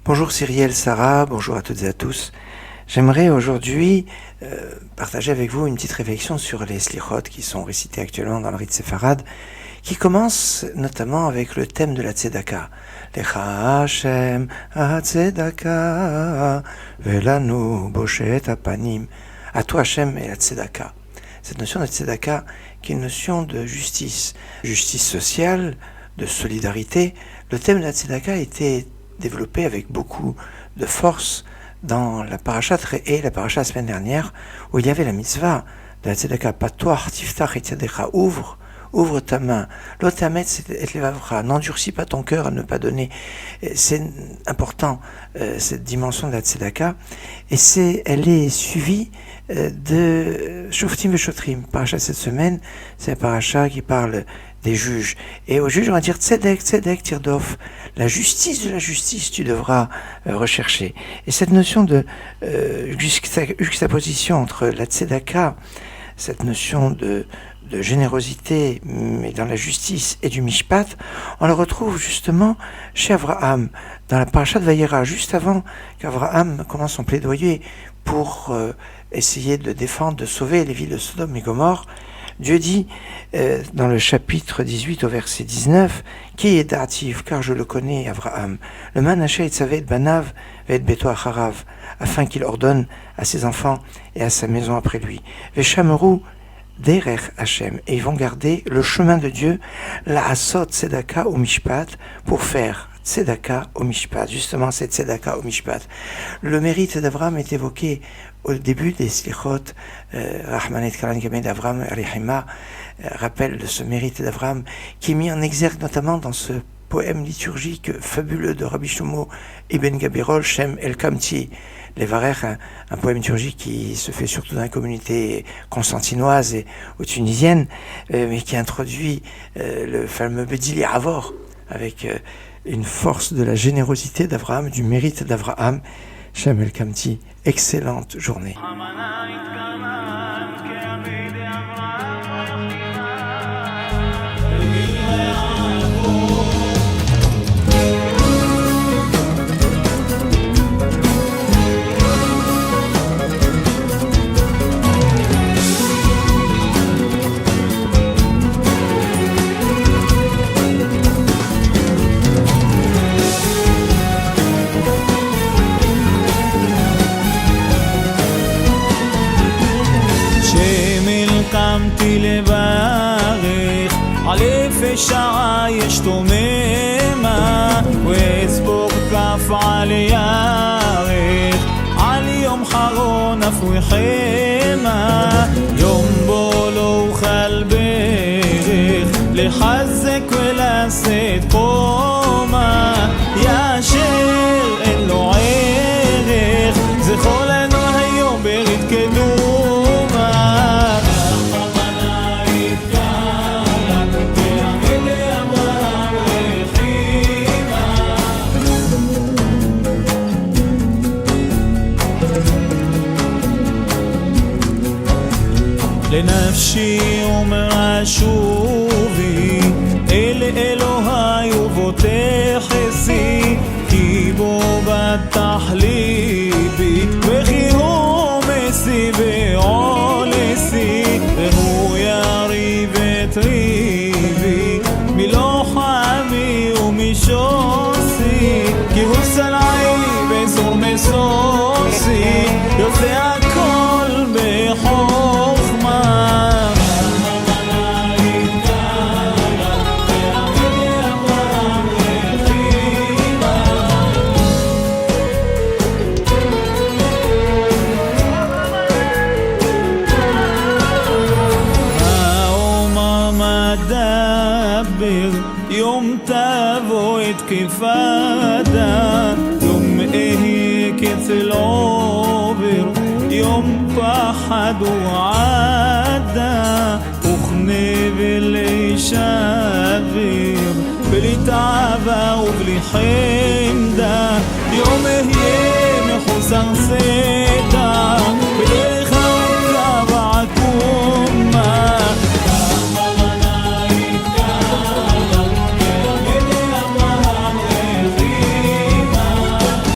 Bonjour Cyrielle, Sarah, bonjour à toutes et à tous. J'aimerais aujourd'hui partager avec vous une petite réflexion sur les slichot qui sont récités actuellement dans le rite séfarade, qui commence notamment avec le thème de la tzedaka. Lecha Hashem ha-tzedaka velanu boshet apanim. À toi Hashem et la tzedaka. Cette notion de tzedaka qui est une notion de justice sociale, de solidarité. Le thème de la tzedaka a été développé avec beaucoup de force dans la paracha et la paracha la semaine dernière, où il y avait la mitzvah de la tzedaka. Patoach tiftach et tzedeka, ouvre ta main. L'otametz et levavra, n'endurcis pas ton cœur à ne pas donner. C'est important, cette dimension de la tzedaka, et elle est suivie de Shoftim ve Shotrim. Paracha cette semaine, c'est un paracha qui parle des juges. Et aux juges, on va dire tzedek, tzedek, tirdof. La justice de la justice, tu devras rechercher. Et cette notion de juxtaposition entre la tzedaka, cette notion de générosité, mais dans la justice, et du mishpat, on le retrouve justement chez Avraham, dans la paracha de Vayera, juste avant qu'Avraham commence son plaidoyer pour essayer de défendre, de sauver les villes de Sodome et Gomorrhe. Dieu dit dans le chapitre 18 au verset 19, « Qui est dativ, car je le connais, Avraham, le manaché et tzavet banav ve beto acharav, afin qu'il ordonne à ses enfants et à sa maison après lui. Veshameru derech Hashem, et ils vont garder le chemin de Dieu, la asot tzedaka au mishpat, pour faire tzedaka au mishpat. » Justement, c'est tzedaka au mishpat. Le mérite d'Avraham est évoqué au début des slichot. Rahmanet Kalan Gamed Avraham Rihima rappelle de ce mérite d'Avraham, qui est mis en exergue notamment dans ce poème liturgique fabuleux de Rabbi Shlomo Ibn Gabirol, Shem El Kamti Levarech, un poème liturgique qui se fait surtout dans la communauté constantinoise ou tunisienne, mais qui introduit le fameux Bedili Avor, avec une force de la générosité d'Avraham, du mérite d'Avraham. Shem El Kamti, excellente journée. קמתי לברך, על יפה שעה יש תוממה, ואסבור כף על ירך, על יום חרון אפוי חמה, יום בו לא אוכל ברך, לחזק ולשאת קומה, יאשר אין לו ערך, זכרנו היום ברית קדומה. לנפשי אומר שובי אל אלוהי ובוטחי כי בו בטח ליבי וכי הוא מסי ועולסי והוא יריב את ריבי מלוחמי ומשוסי כי הוא סלעי בסור מסוסי יוצא הכל בחוכמה. יום תבוא את כפדה, יום אהיה כצל עובר, יום פחד ועדה, וכנה ולהישבר, בלי תאווה ובלי חמדה, יום אהיה מחוסר סדר.